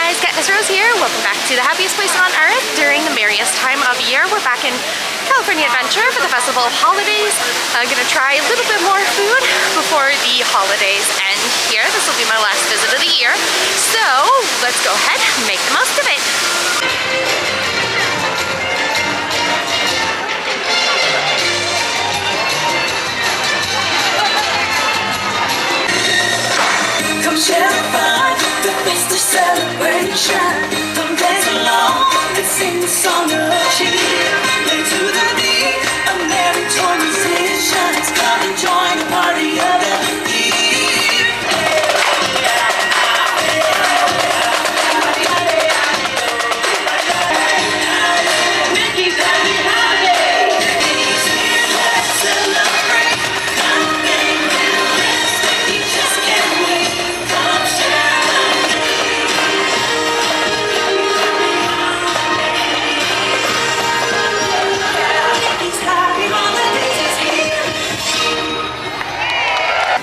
guys, Katniss Rose here. Welcome back to the happiest place on earth during the merriest time of year. We're back in California Adventure for the Festival of Holidays. I'm gonna try a little bit more food before the holidays end here. This will be my last visit of the year. So let's go ahead and make the most of it. Come share the fun, the festive celebration. Come dance along and sing the song of cheer. Play to the beat of merry tone musicians. Come and join the party of the year. Mickey's happy holiday. Let's celebrate. Come make it last. We just can't wait. Come share Mickey's happy holidays here.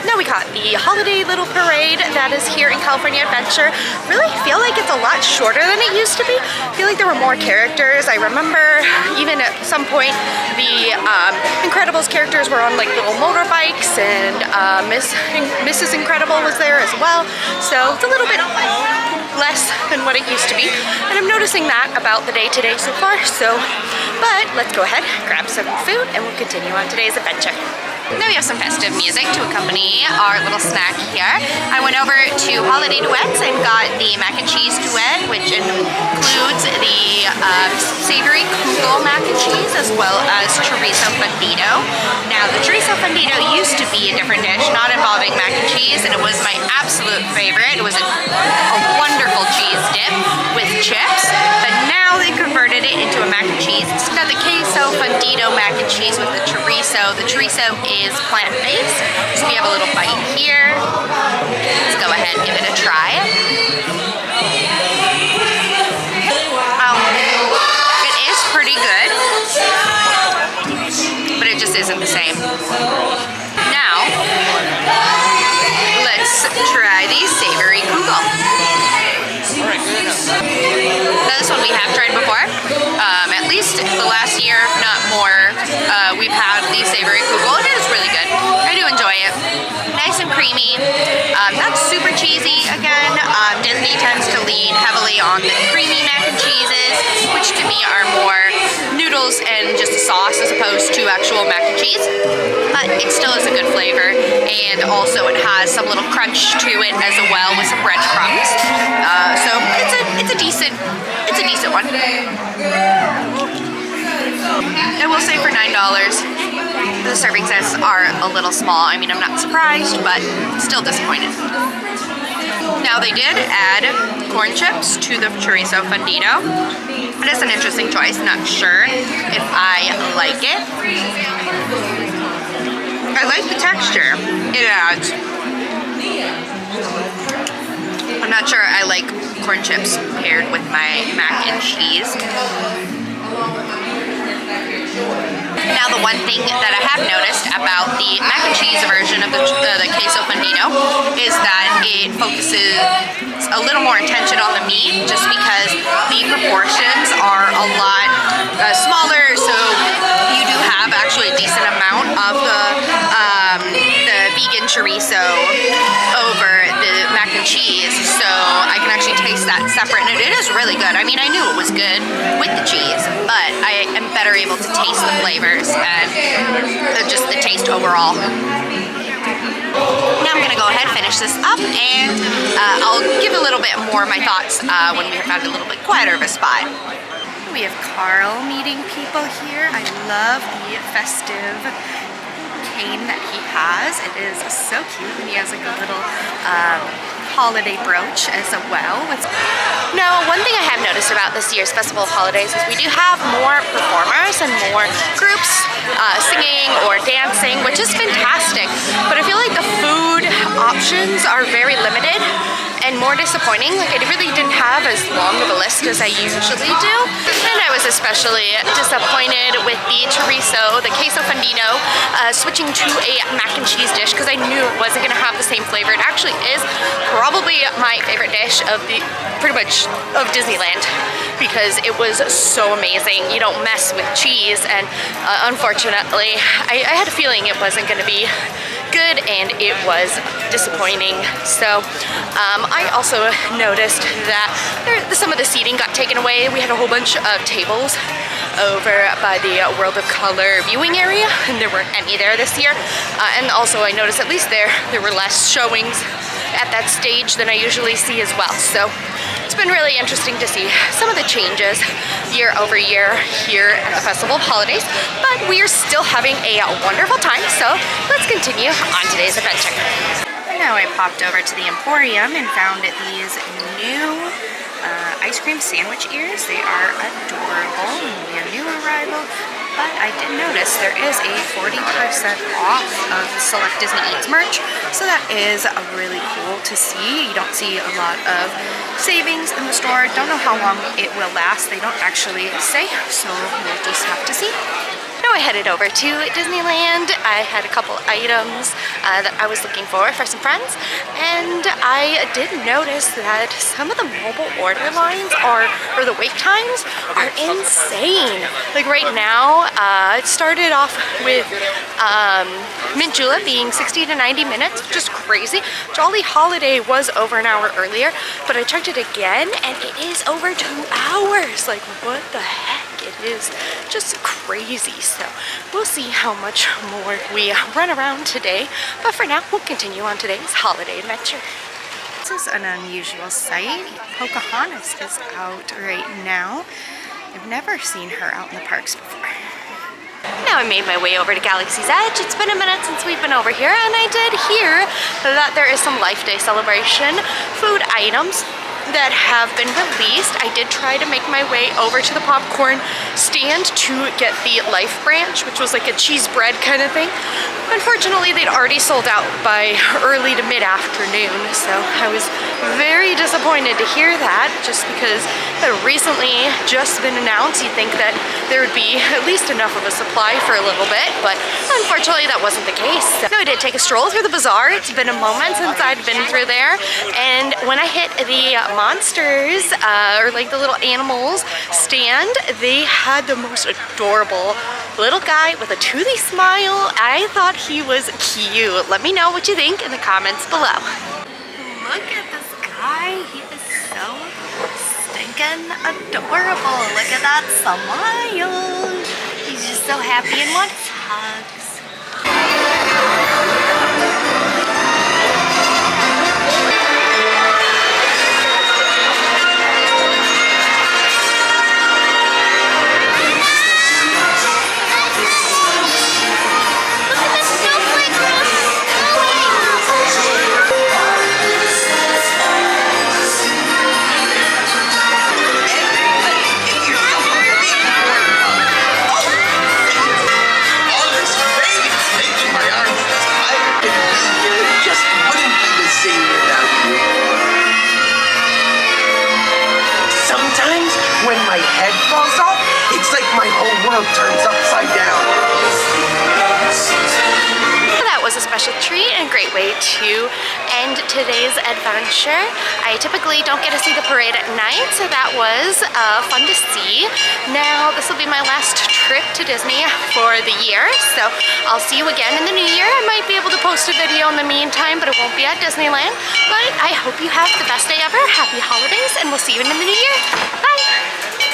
Now we got the holiday little parade that is here in California Adventure. Really feel like it's a lot shorter than it used to be. I feel like there were more characters. I remember even at some point the Incredibles characters were on like little motorbikes, and Mrs. Incredible was there as well. So it's a little bit less than what it used to be. And I'm noticing that about the day today so far. But let's go ahead, grab some food, and we'll continue on today's adventure. Now we have some festive music to accompany our little snack here. I went over to Holiday Duets and got the mac and cheese duet, which includes the savory kugel mac and cheese as well as chorizo fundido. Now the chorizo fundido used to be a different dish, not involving mac and cheese, and it was my absolute favorite. It was a wonderful cheese dip with chips, but now they converted it into a mac and cheese. It's got the queso fundido mac and cheese with the chorizo. The chorizo is plant-based, so we have a little bite here. Let's go ahead and give it a try. It is pretty good, but it just isn't the same. Now, let's try the savory kugel. Now this one we have tried before, at least the last year, if not more. We've had the savory kugel, and it is really good. I do enjoy it. Nice and creamy, not super cheesy again. Disney tends to lean heavily on the creamy mac and cheeses, which to me are more noodles and just a sauce as opposed to actual mac and cheese. But it still is a good flavor, and also it has some little crunch to it as well with some breadcrumbs. So it's a decent one. I will say for $9, the serving sizes are a little small. I mean, I'm not surprised, but still disappointed. Now they did add corn chips to the chorizo fundido. It is an interesting choice. Not sure if I like it. I like the texture it adds. I'm not sure I like corn chips paired with my mac and cheese. Now the one thing that I have noticed about the mac and cheese version of the queso fundido is that it focuses a little more attention on the meat, just because the proportions are a lot smaller, so you do have actually a decent amount of the vegan chorizo over the mac and cheese, so I can actually taste that separate, and it is really good. I mean, I knew it was good with the cheese, but I am better able to taste the flavors and just the taste overall. Now I'm gonna go ahead and finish this up, and I'll give a little bit more of my thoughts when we have found a little bit quieter of a spot. We have Carl meeting people here. I love the festive cane that he has. It is so cute, and he has like a little holiday brooch as well. Now, one thing I have noticed noticed about this year's Festival of Holidays is we do have more performers and more groups singing or dancing, which is fantastic. But I feel like the food options are very limited and more disappointing. Like, I really didn't have as long of a list as I usually do. And I was especially disappointed with the chorizo, the queso fundino, switching to a mac and cheese dish because I knew it wasn't gonna have the same flavor. It actually is probably my favorite dish of pretty much of Disneyland because it was so amazing. You don't mess with cheese, and unfortunately, I had a feeling it wasn't gonna be good, and it was disappointing. So I also noticed that some of the seating got taken away. We had a whole bunch of tables over by the World of Color viewing area, and there weren't any there this year. And also I noticed at least there were less showings at that stage than I usually see as well. So it's been really interesting to see some of the changes year over year here at the Festival of Holidays, but we are still having a wonderful time, so let's continue on today's adventure. Now I popped over to the Emporium and found these new ice cream sandwich ears. They are adorable, maybe a new arrival, but I did notice there is a 40% off of select Disney Eats merch, so that is really cool to see. You don't see a lot of savings in the store. Don't know how long it will last. They don't actually say, so we'll just have to see. Now I headed over to Disneyland. I had a couple items that I was looking for some friends, and I did notice that some of the mobile order lines or the wait times are insane. Like right now, it started off with Mint Julep being 60 to 90 minutes, which is crazy. Jolly Holiday was over an hour earlier, but I checked it again and it is over 2 hours. Like, what the heck? It is just crazy. So we'll see how much more we run around today. But for now, we'll continue on today's holiday adventure. This is an unusual sight. Pocahontas is out right now. I've never seen her out in the parks before. Now I made my way over to Galaxy's Edge. It's been a minute since we've been over here, and I did hear that there is some Life Day celebration food items that have been released. I did try to make my way over to the popcorn stand to get the Life Branch, which was like a cheese bread kind of thing. Unfortunately, they'd already sold out by early to mid-afternoon, so I was very disappointed to hear that, just because it recently just been announced. You'd think that there would be at least enough of a supply for a little bit, but unfortunately that wasn't the case. So I did take a stroll through the bazaar. It's been a moment since I'd been through there, and when I hit the monsters, or like the little animals stand, they had the most adorable little guy with a toothy smile. I thought he was cute. Let me know what you think in the comments below. Look at this guy. He is so stinking adorable. Look at that smile. He's just so happy and wants hugs. When my head falls off, it's like my whole world turns upside down. That was a special treat and a great way to end today's adventure. I typically don't get to see the parade at night, so that was fun to see. Now, this will be my last trip to Disney for the year, so I'll see you again in the new year. I might be able to post a video in the meantime, but it won't be at Disneyland. But I hope you have the best day ever. Happy holidays, and we'll see you in the new year. Bye!